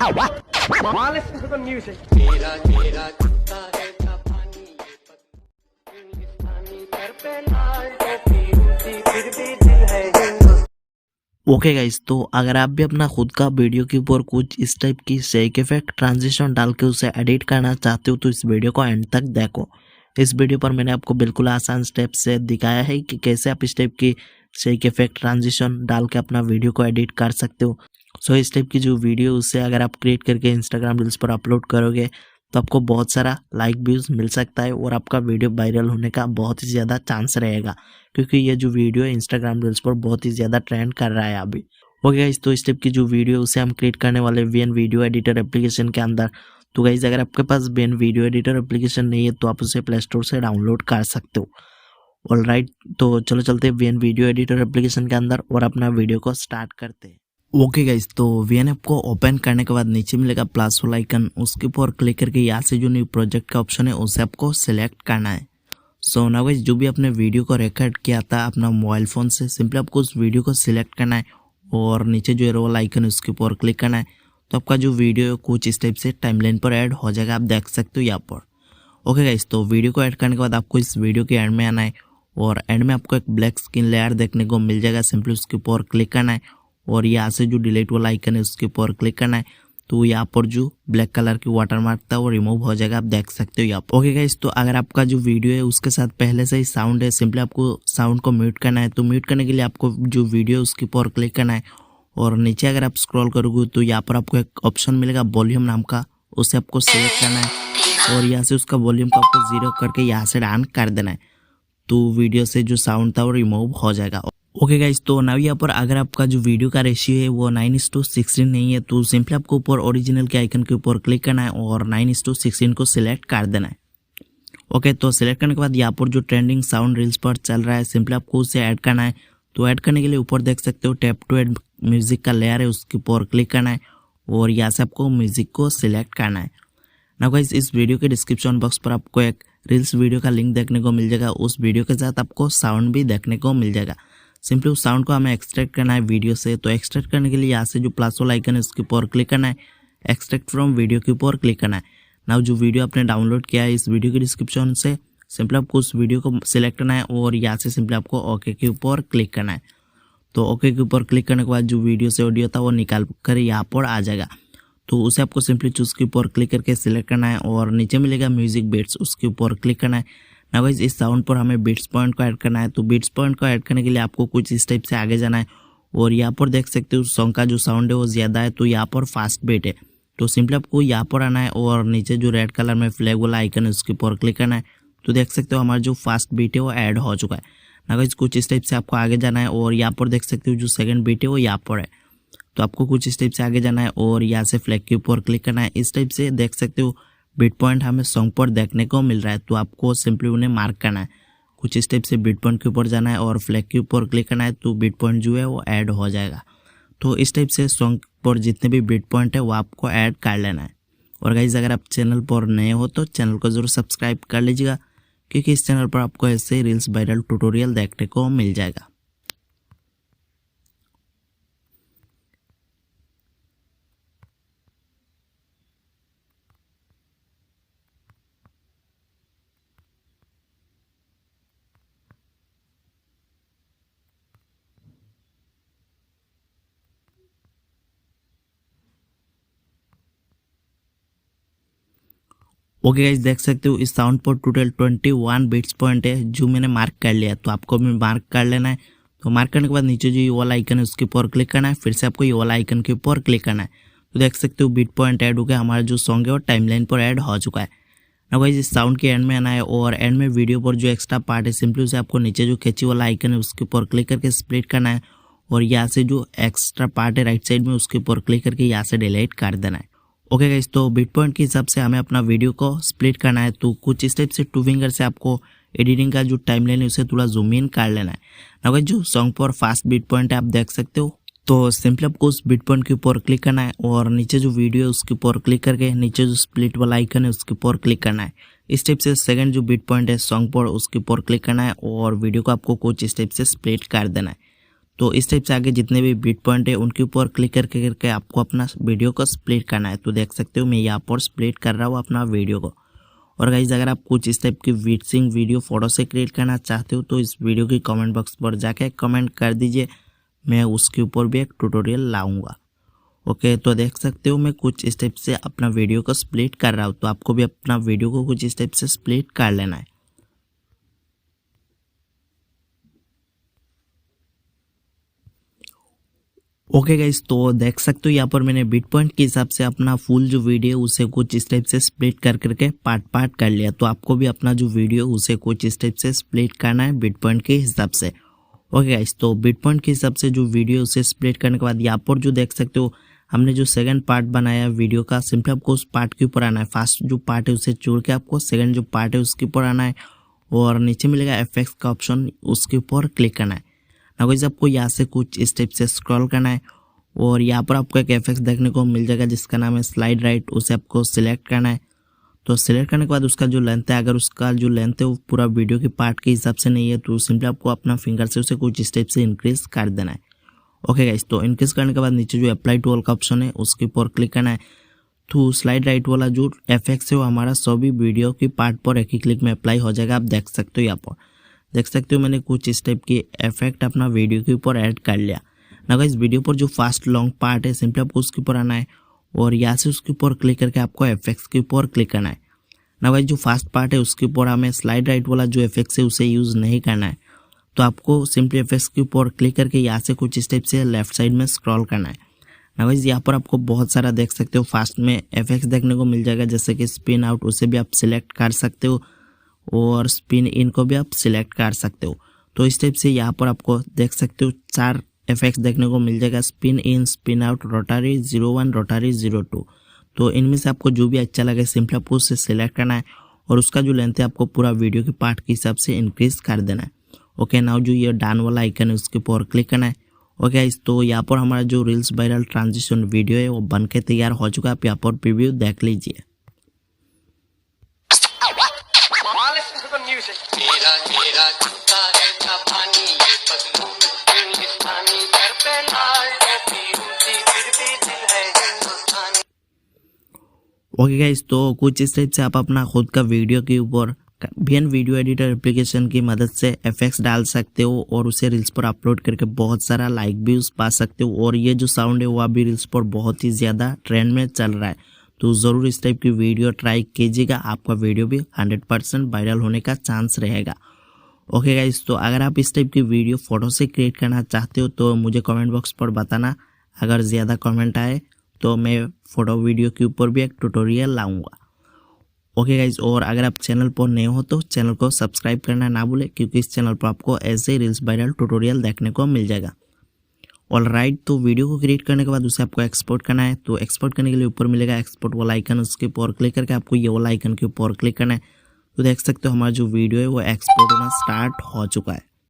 तो न्यूज़ है। मेरा जूता है जापानी, हिंदुस्तानी सर पे लाल टोपी, ऊंची फिर भी दिल है हिंदुस्तानी। ओके गाइस, तो अगर आप भी अपना खुद का वीडियो के ऊपर कुछ इस टाइप की शेक इफेक्ट ट्रांजिशन डाल के उसे एडिट करना चाहते हो तो इस वीडियो को एंड तक देखो। इस वीडियो पर मैंने आपको बिल्कुल आसान स्टेप से दिखाया है कि कैसे आप इस टाइप की शेक इफेक्ट ट्रांजिशन डाल के अपना वीडियो को एडिट कर सकते हो। सो इस टाइप की जो वीडियो उसे अगर आप क्रिएट करके इंस्टाग्राम रील्स पर अपलोड करोगे तो आपको बहुत सारा लाइक व्यूज़ मिल सकता है और आपका वीडियो वायरल होने का बहुत ही ज़्यादा चांस रहेगा, क्योंकि ये जो वीडियो है इंस्टाग्राम रील्स पर बहुत ही ज़्यादा ट्रेंड कर रहा है अभी। ओके गाइस, तो इस टाइप की जो वीडियो उसे हम क्रिएट करने वाले वीएन वीडियो एडिटर एप्लीकेशन के अंदर। तो गाइस, अगर आपके पास वीएन वीडियो एडिटर एप्लीकेशन नहीं है तो आप उसे प्ले स्टोर से डाउनलोड कर सकते हो। ऑलराइट, तो चलो चलते हैं वीएन वीडियो एडिटर एप्लीकेशन के अंदर और अपना वीडियो को स्टार्ट करते हैं। ओके गाइस, तो वीएन ऐप को ओपन करने के बाद नीचे मिलेगा प्लस वाला आइकन, उसके ऊपर क्लिक करके यहाँ से जो न्यू प्रोजेक्ट का ऑप्शन है उसे आपको सिलेक्ट करना है। सो नाउ गाइस, जो भी आपने वीडियो को रिकॉर्ड किया था अपना मोबाइल फ़ोन से, सिंपली आपको उस वीडियो को सिलेक्ट करना है और नीचे जो एरो वाला आइकन है उसके ऊपर क्लिक करना है। तो आपका जो वीडियो है कुछ इस टाइप से टाइमलाइन पर ऐड हो जाएगा, आप देख सकते हो यहाँ पर। ओके गाइस, तो वीडियो को ऐड करने के बाद आपको इस वीडियो के एंड में आना है और एंड में आपको एक ब्लैक स्क्रीन लेयर देखने को मिल जाएगा। सिंपली उसके ऊपर क्लिक करना है और यहाँ से जो डिलीट वाला आइकन है उसके ऊपर क्लिक करना है। तो यहाँ पर जो ब्लैक कलर की वाटरमार्क था वो रिमूव हो जाएगा, आप देख सकते हो यहाँ पर। ओके गाइस, तो अगर आपका जो वीडियो है उसके साथ पहले से ही साउंड है, सिंपली आपको साउंड को म्यूट करना है। तो म्यूट करने के लिए आपको जो वीडियो है उसके ऊपर क्लिक करना है और नीचे अगर आप स्क्रॉल करोगे तो यहाँ पर आपको एक ऑप्शन मिलेगा वॉल्यूम नाम का, उसे आपको सेलेक्ट करना है और यहाँ से उसका वॉल्यूम को आपको 0 करके यहाँ से डाउन कर देना है। तो वीडियो से जो साउंड था वो रिमूव हो जाएगा। ओके गाइस, तो नाउ यहाँ पर अगर आपका जो वीडियो का रेशियो है वो 9:16 नहीं है तो सिंपली आपको ऊपर ओरिजिनल के आइकन के ऊपर क्लिक करना है और 9:16 को सिलेक्ट कर देना है। ओके, तो सिलेक्ट करने के बाद यहाँ पर जो ट्रेंडिंग साउंड रील्स पर चल रहा है सिंपली आपको उसे ऐड करना है। तो ऐड करने के लिए ऊपर देख सकते हो टैप टू ऐड म्यूजिक का लेयर है, उसके ऊपर क्लिक करना है और यहाँ से आपको म्यूजिक को सिलेक्ट करना है। नाउ गाइस, इस वीडियो के डिस्क्रिप्शन बॉक्स पर आपको एक रील्स वीडियो का लिंक देखने को मिल जाएगा, उस वीडियो के साथ आपको साउंड भी देखने को मिल जाएगा। सिंपली उस साउंड को हमें एक्सट्रैक्ट करना है वीडियो से। तो एक्सट्रैक्ट करने के लिए यहाँ से जो प्लस वाला आइकन है उसके ऊपर क्लिक करना है, एक्सट्रैक्ट फ्रॉम वीडियो के ऊपर क्लिक करना है। नाउ जो वीडियो आपने डाउनलोड किया है इस वीडियो के डिस्क्रिप्शन से सिंपली आपको उस वीडियो को सिलेक्ट करना है और यहाँ से सिंपली आपको ओके के ऊपर क्लिक करना है। तो ओके के ऊपर क्लिक करने के बाद जो वीडियो से ऑडियो था वो निकाल कर यहाँ पर आ जाएगा। तो उसे आपको सिंपली चूज के ऊपर क्लिक करके सिलेक्ट करना है और नीचे मिलेगा म्यूजिक बीट्स, उसके ऊपर क्लिक करना है। नाउ गाइस, इस साउंड पर हमें बीट्स पॉइंट को ऐड करना है। तो बीट्स पॉइंट को ऐड करने के लिए आपको कुछ इस टाइप से आगे जाना है और यहाँ पर देख सकते हो सॉन्ग का जो साउंड है वो ज़्यादा है तो यहाँ पर फास्ट बीट है। तो सिंपली आपको यहाँ पर आना है और नीचे जो रेड कलर में फ्लैग वाला आइकन है उसके ऊपर क्लिक करना है। तो देख सकते हो हमारा जो फास्ट बीट है वो ऐड हो चुका है। नाउ गाइस, कुछ इस टाइप से आपको आगे जाना है और यहाँ पर देख सकते हो जो सेकंड बीट है वो यहाँ पर है। तो आपको कुछ इस टाइप से आगे जाना है और यहाँ से फ्लैग के ऊपर क्लिक करना है। इस टाइप से देख सकते हो बीट पॉइंट हमें सॉन्ग पर देखने को मिल रहा है, तो आपको सिंपली उन्हें मार्क करना है। कुछ इस टाइप से बीट पॉइंट के ऊपर जाना है और फ्लैग के ऊपर क्लिक करना है, तो बीट पॉइंट जो है वो ऐड हो जाएगा। तो इस टाइप से सॉन्ग पर जितने भी बीट पॉइंट है वो आपको ऐड कर लेना है। और गाइस, अगर आप चैनल पर नए हो तो चैनल को जरूर सब्सक्राइब कर लीजिएगा, क्योंकि इस चैनल पर आपको ऐसे रील्स वायरल ट्यूटोरियल देखने को मिल जाएगा। ओके गाइस, देख सकते हो इस साउंड पर टोटल 21 बीट्स पॉइंट है जो मैंने मार्क कर लिया। तो आपको भी मार्क कर लेना है। तो मार्क करने के बाद नीचे जो ये वाला आइकन है उसके ऊपर क्लिक करना है, फिर से आपको ये वाला आइकन के ऊपर क्लिक करना है। तो देख सकते हो बीट पॉइंट ऐड हो गया, हमारा जो सॉन्ग है वो टाइमलाइन पर ऐड हो चुका है। ना गाइस, इस साउंड के एंड में आना है और एंड में वीडियो पर जो एक्स्ट्रा पार्ट है सिंपली उसे आपको नीचे जो कैची वाला आइकन है उसके ऊपर क्लिक करके स्प्लिट करना है और यहाँ से जो एक्स्ट्रा पार्ट है राइट साइड में उसके ऊपर क्लिक करके यहाँ से डिलीट कर देना है। ओके गाइस, तो बीट पॉइंट के हिसाब से हमें अपना वीडियो को स्प्लिट करना है। तो कुछ इस टाइप से 2 फिंगर से आपको एडिटिंग का जो टाइमलाइन है उसे थोड़ा जूम इन कर लेना है। ना गाइस, जो सॉन्ग पर फास्ट बीट पॉइंट है आप देख सकते हो। तो सिंपली आपको उस बीट पॉइंट के ऊपर क्लिक करना है और नीचे जो वीडियो है उसके ऊपर क्लिक करके नीचे जो स्प्लिट वाला आइकन है उसके ऊपर क्लिक करना है। इस टाइप से सेकंड जो बीट पॉइंट है सॉन्ग पर उसके ऊपर क्लिक करना है और वीडियो को आपको कुछ इस टाइप से स्प्लिट कर देना है। तो इस टाइप से आगे जितने भी बीट पॉइंट है उनके ऊपर क्लिक करके आपको अपना वीडियो को स्प्लिट करना है। तो देख सकते हो मैं यहाँ पर स्प्लिट कर रहा हूँ अपना वीडियो को। और गाइज अगर आप कुछ इस टाइप की विटसिंग वीडियो फोटो से क्रिएट करना चाहते हो तो इस वीडियो की कमेंट बॉक्स पर जाके कमेंट कर दीजिए, मैं उसके ऊपर भी एक ट्यूटोरियल लाऊंगा। ओके, तो देख सकते हो मैं कुछ इस टाइप से अपना वीडियो को स्प्लिट कर रहा हूँ। तो आपको भी अपना वीडियो को कुछ इस टाइप से स्प्लिट कर लेना है। ओके गाइस, तो देख सकते हो यहाँ पर मैंने बीट पॉइंट के हिसाब से अपना फुल जो वीडियो उसे कुछ इस टाइप से स्प्लिट करके पार्ट पार्ट कर लिया। तो आपको भी अपना जो वीडियो उसे कुछ इस टाइप से स्प्लिट करना है बीट पॉइंट के हिसाब से। ओके गाइस, तो बीट पॉइंट के हिसाब से जो वीडियो उसे स्प्लिट करने के बाद यहाँ पर जो देख सकते हो हमने जो सेकंड पार्ट बनाया वीडियो का, सिंपली आपको उस पार्ट के ऊपर आना है। फर्स्ट जो पार्ट है उसे छोड़ के आपको सेकंड जो पार्ट है उसके ऊपर आना है और नीचे मिलेगा एफएक्स का ऑप्शन, उसके ऊपर क्लिक करना है। ना गाइस आपको यहाँ से कुछ इस टाइप से स्क्रॉल करना है और यहाँ पर आपको एक एफएक्स देखने को मिल जाएगा जिसका नाम है स्लाइड राइट, उसे आपको सिलेक्ट करना है। तो सिलेक्ट करने के बाद उसका जो लेंथ है, अगर उसका जो लेंथ है वो पूरा वीडियो के पार्ट के हिसाब से नहीं है तो सिंपली आपको अपना फिंगर से उसे कुछ स्टेप से इंक्रीज कर देना है। ओके गाइस, तो इंक्रीज करने के बाद नीचे जो अप्लाई टू ऑल का ऑप्शन है उसके ऊपर क्लिक करना है। तो स्लाइड राइट वाला जो एफएक्स है वो हमारा सभी वीडियो के पार्ट पर एक ही क्लिक में अप्लाई हो जाएगा। आप देख सकते हो यहाँ पर देख सकते हो मैंने कुछ इस टाइप की इफेक्ट अपना वीडियो के ऊपर ऐड कर लिया। ना गाइस वीडियो पर जो फास्ट लॉन्ग पार्ट है सिंपली आपको उसके ऊपर आना है और यहाँ से उसके ऊपर क्लिक करके आपको एफएक्स के ऊपर क्लिक करना है। ना गाइस जो फास्ट पार्ट है उसके ऊपर हमें स्लाइड राइट वाला जो एफएक्स है उसे यूज़ नहीं करना है। तो आपको सिंपली एफएक्स के ऊपर क्लिक करके यहाँ से कुछ स्टेप से लेफ्ट साइड में स्क्रॉल करना है। ना गाइस यहाँ पर आपको बहुत सारा देख सकते हो फास्ट में एफएक्स देखने को मिल जाएगा, जैसे कि स्पिन आउट उसे भी आप सिलेक्ट कर सकते हो और स्पिन इन को भी आप सिलेक्ट कर सकते हो। तो इस टाइप से यहाँ पर आपको देख सकते हो 4 इफेक्ट्स देखने को मिल जाएगा, स्पिन इन, स्पिन आउट, रोटरी 01, रोटरी 02। तो इनमें से आपको जो भी अच्छा लगे सिंपली आपको उससे सिलेक्ट करना है और उसका जो लेंथ है आपको पूरा वीडियो के पार्ट के हिसाब से इंक्रीज कर देना है। ओके, नाउ जो ये डाउन वाला आइकन है उसके ऊपर क्लिक करना है। ओके, तो यहाँ पर हमारा जो रील्स वायरल ट्रांजिशन वीडियो है वो बन के तैयार हो चुका है। आप यहाँ पर प्रीव्यू देख लीजिए। Listen to the music. मेरा जूता है जापानी, ये बदलूं हिंदुस्तानी, घर पे लाल टोपी ऊंची, फिर भी दिल है हिंदुस्तानी। ओके गाइस, तो कुछ इस टाइप से आप अपना खुद का वीडियो के ऊपर वीएन वीडियो एडिटर एप्लीकेशन की मदद से एफएक्स डाल सकते हो और उसे रील्स पर अपलोड करके बहुत सारा लाइक भी पा सकते हो। और ये जो साउंड है वो अभी रील्स पर बहुत ही ज़्यादा ट्रेंड में चल रहा है। तो ज़रूर इस टाइप की वीडियो ट्राई कीजिएगा, आपका वीडियो भी 100% वायरल होने का चांस रहेगा। ओके गाइस, तो अगर आप इस टाइप की वीडियो फोटो से क्रिएट करना चाहते हो तो मुझे कमेंट बॉक्स पर बताना। अगर ज़्यादा कमेंट आए तो मैं फ़ोटो वीडियो के ऊपर भी एक ट्यूटोरियल लाऊंगा। ओके गाइज, और अगर आप चैनल पर नए हो तो चैनल को सब्सक्राइब करना ना भूलें, क्योंकि इस चैनल पर आपको ऐसे ही रील्स वायरल ट्यूटोरियल देखने को मिल जाएगा। ऑलराइट, तो वीडियो को क्रिएट करने के बाद उसे आपको एक्सपोर्ट करना है। तो एक्सपोर्ट करने के लिए ऊपर मिलेगा एक्सपोर्ट वाला आइकन, उसके ऊपर क्लिक करके आपको ये वाला आइकन के ऊपर क्लिक करना है। तो देख सकते हो हमारा जो वीडियो है वो एक्सपोर्ट होना स्टार्ट हो चुका है।